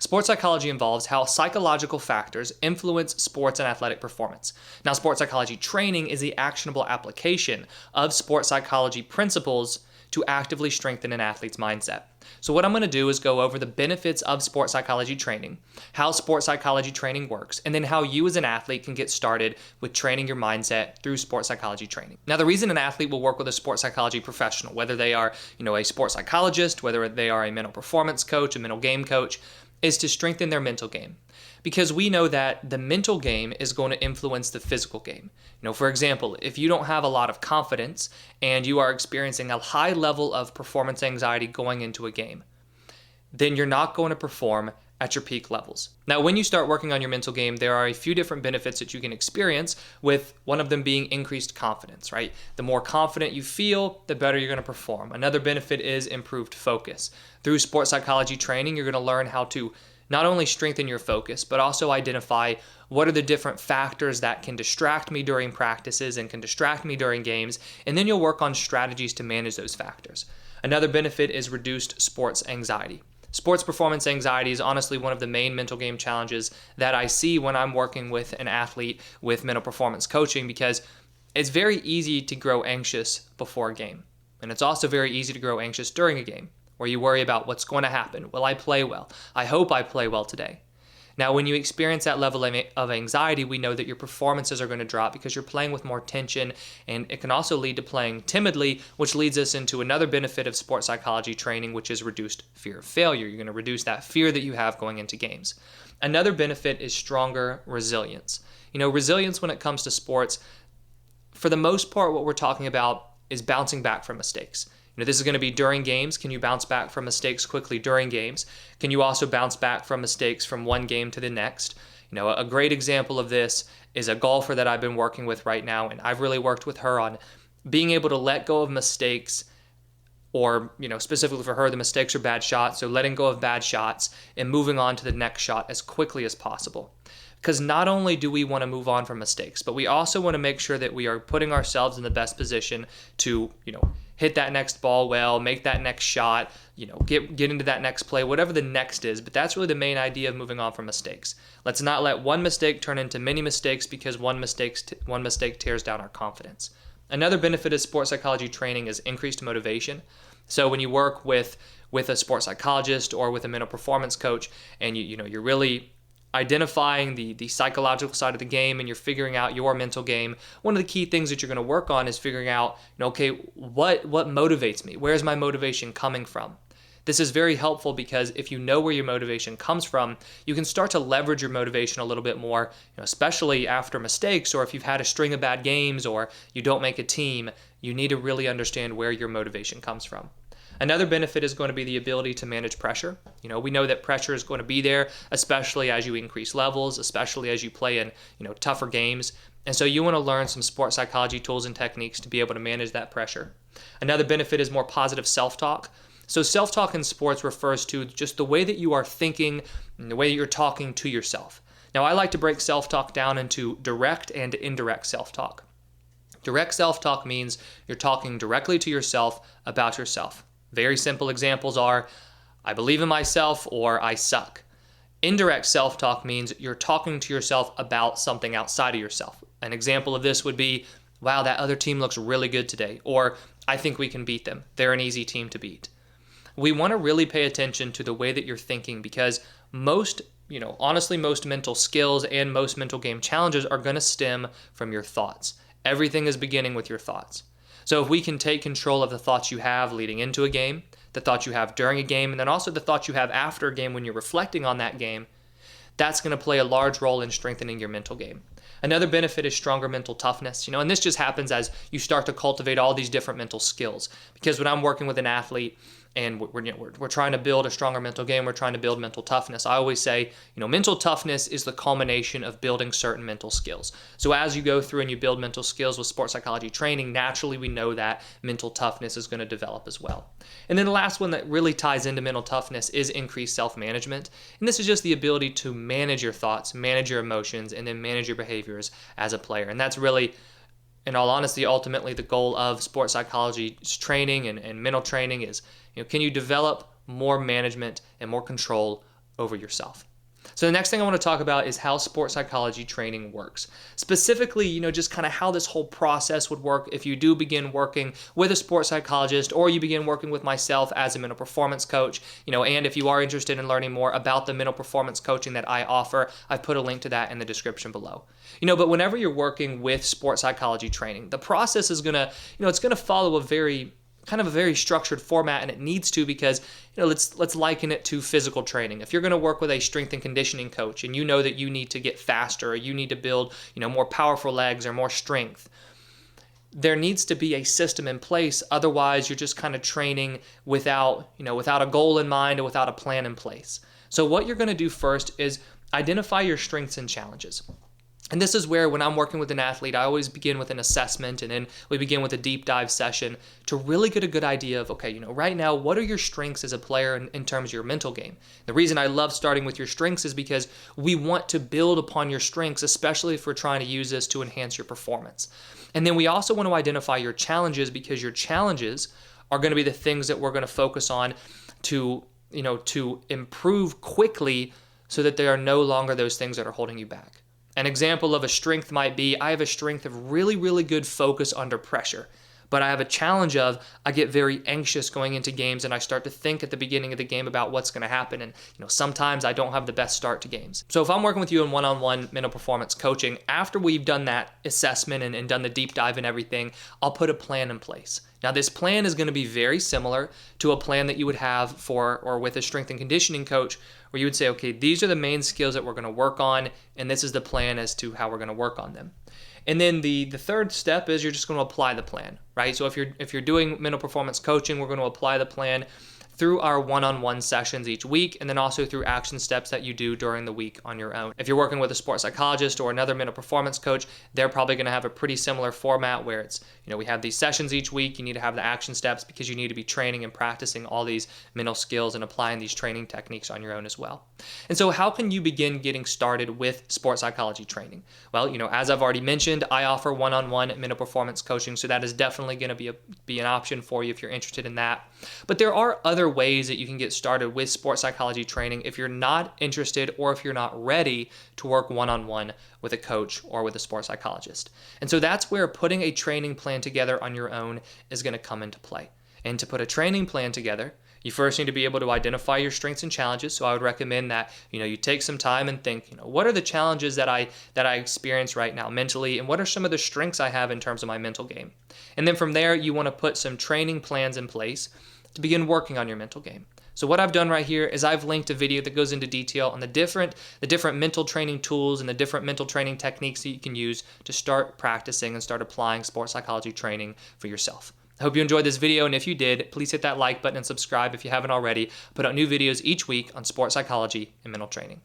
Sports psychology involves how psychological factors influence sports and athletic performance. Now, sports psychology training is the actionable application of sports psychology principles to actively strengthen an athlete's mindset. So what I'm going to do is go over the benefits of sports psychology training, how sports psychology training works, and then how you as an athlete can get started with training your mindset through sports psychology training. Now, the reason an athlete will work with a sports psychology professional, whether they are, a sports psychologist, whether they are a mental performance coach, a mental game coach, is to strengthen their mental game. Because we know that the mental game is going to influence the physical game. For example, if you don't have a lot of confidence and you are experiencing a high level of performance anxiety going into a game, then you're not going to perform at your peak levels. Now, when you start working on your mental game, there are a few different benefits that you can experience, with one of them being increased confidence, right? The more confident you feel, the better you're going to perform. Another benefit is improved focus. Through sports psychology training, you're going to learn how to not only strengthen your focus, but also identify what are the different factors that can distract me during practices and can distract me during games, and then you'll work on strategies to manage those factors. Another benefit is reduced sports anxiety. Sports performance anxiety is honestly one of the main mental game challenges that I see when I'm working with an athlete with mental performance coaching, because it's very easy to grow anxious before a game. And it's also very easy to grow anxious during a game, where you worry about what's going to happen. Will I play well? I hope I play well today. Now, when you experience that level of anxiety, we know that your performances are going to drop because you're playing with more tension, and it can also lead to playing timidly, which leads us into another benefit of sports psychology training, which is reduced fear of failure. You're going to reduce that fear that you have going into games. Another benefit is stronger resilience. Resilience when it comes to sports, for the most part, what we're talking about is bouncing back from mistakes. This is going to be during games. Can you bounce back from mistakes quickly during games? Can you also bounce back from mistakes from one game to the next? A great example of this is a golfer that I've been working with right now, and I've really worked with her on being able to let go of mistakes, or, specifically for her, the mistakes are bad shots, so letting go of bad shots and moving on to the next shot as quickly as possible. Because not only do we want to move on from mistakes, but we also want to make sure that we are putting ourselves in the best position to, hit that next ball well, make that next shot, get into that next play, whatever the next is. But that's really the main idea of moving on from mistakes. Let's not let one mistake turn into many mistakes, because one mistake tears down our confidence. Another benefit of sports psychology training is increased motivation. So when you work with a sports psychologist or with a mental performance coach, and you're really identifying the psychological side of the game, and you're figuring out your mental game, one of the key things that you're going to work on is figuring out, okay, what motivates me? Where's my motivation coming from? This is very helpful, because if you know where your motivation comes from, you can start to leverage your motivation a little bit more, especially after mistakes, or if you've had a string of bad games, or you don't make a team. You need to really understand where your motivation comes from. Another benefit is going to be the ability to manage pressure. We know that pressure is going to be there, especially as you increase levels, especially as you play in, tougher games. And so you want to learn some sports psychology tools and techniques to be able to manage that pressure. Another benefit is more positive self-talk. So self-talk in sports refers to just the way that you are thinking and the way that you're talking to yourself. Now, I like to break self-talk down into direct and indirect self-talk. Direct self-talk means you're talking directly to yourself about yourself. Very simple examples are, I believe in myself, or I suck. Indirect self-talk means you're talking to yourself about something outside of yourself. An example of this would be, wow, that other team looks really good today, or I think we can beat them. They're an easy team to beat. We want to really pay attention to the way that you're thinking, because most mental skills and most mental game challenges are going to stem from your thoughts. Everything is beginning with your thoughts. So if we can take control of the thoughts you have leading into a game, the thoughts you have during a game, and then also the thoughts you have after a game when you're reflecting on that game, that's going to play a large role in strengthening your mental game. Another benefit is stronger mental toughness, and this just happens as you start to cultivate all these different mental skills. Because when I'm working with an athlete and we're trying to build a stronger mental game, we're trying to build mental toughness, I always say, mental toughness is the culmination of building certain mental skills. So as you go through and you build mental skills with sports psychology training, naturally we know that mental toughness is going to develop as well. And then the last one that really ties into mental toughness is increased self-management. And this is just the ability to manage your thoughts, manage your emotions, and then manage your behaviors as a player. And that's really, in all honesty, ultimately the goal of sports psychology training and mental training is, can you develop more management and more control over yourself. So the next thing I want to talk about is how sports psychology training works. Specifically, just kind of how this whole process would work if you do begin working with a sports psychologist or you begin working with myself as a mental performance coach, and if you are interested in learning more about the mental performance coaching that I offer, I've put a link to that in the description below. But whenever you're working with sports psychology training, the process is going to, it's going to follow a very structured format, and it needs to because let's liken it to physical training. If you're going to work with a strength and conditioning coach and you know that you need to get faster or you need to build more powerful legs or more strength, there needs to be a system in place. Otherwise, you're just kind of training without a goal in mind or without a plan in place. So what you're going to do first is identify your strengths and challenges. And this is where, when I'm working with an athlete, I always begin with an assessment, and then we begin with a deep dive session to really get a good idea of, okay, right now, what are your strengths as a player in terms of your mental game? The reason I love starting with your strengths is because we want to build upon your strengths, especially if we're trying to use this to enhance your performance. And then we also want to identify your challenges, because your challenges are going to be the things that we're going to focus on to improve quickly so that they are no longer those things that are holding you back. An example of a strength might be, I have a strength of really, really good focus under pressure, but I have a challenge of I get very anxious going into games, and I start to think at the beginning of the game about what's going to happen, and sometimes I don't have the best start to games. So if I'm working with you in one-on-one mental performance coaching, after we've done that assessment and done the deep dive and everything, I'll put a plan in place. Now, this plan is going to be very similar to a plan that you would have with a strength and conditioning coach, where you would say, okay, these are the main skills that we're going to work on, and this is the plan as to how we're going to work on them. And then the third step is you're just going to apply the plan, right? So if you're doing mental performance coaching, we're going to apply the plan through our one-on-one sessions each week, and then also through action steps that you do during the week on your own. If you're working with a sports psychologist or another mental performance coach, they're probably going to have a pretty similar format where it's, we have these sessions each week. You need to have the action steps because you need to be training and practicing all these mental skills and applying these training techniques on your own as well. And so how can you begin getting started with sports psychology training? Well, as I've already mentioned, I offer one-on-one mental performance coaching, so that is definitely going to be an option for you if you're interested in that. But there are other ways that you can get started with sports psychology training if you're not interested or if you're not ready to work one-on-one with a coach or with a sports psychologist. And so that's where putting a training plan together on your own is going to come into play. And to put a training plan together, you first need to be able to identify your strengths and challenges. So I would recommend that you take some time and think, what are the challenges that I experience right now mentally, and what are some of the strengths I have in terms of my mental game? And then from there, you want to put some training plans in place to begin working on your mental game. So what I've done right here is I've linked a video that goes into detail on the different mental training tools and the different mental training techniques that you can use to start practicing and start applying sports psychology training for yourself. I hope you enjoyed this video, and if you did, please hit that like button and subscribe if you haven't already. I put out new videos each week on sports psychology and mental training.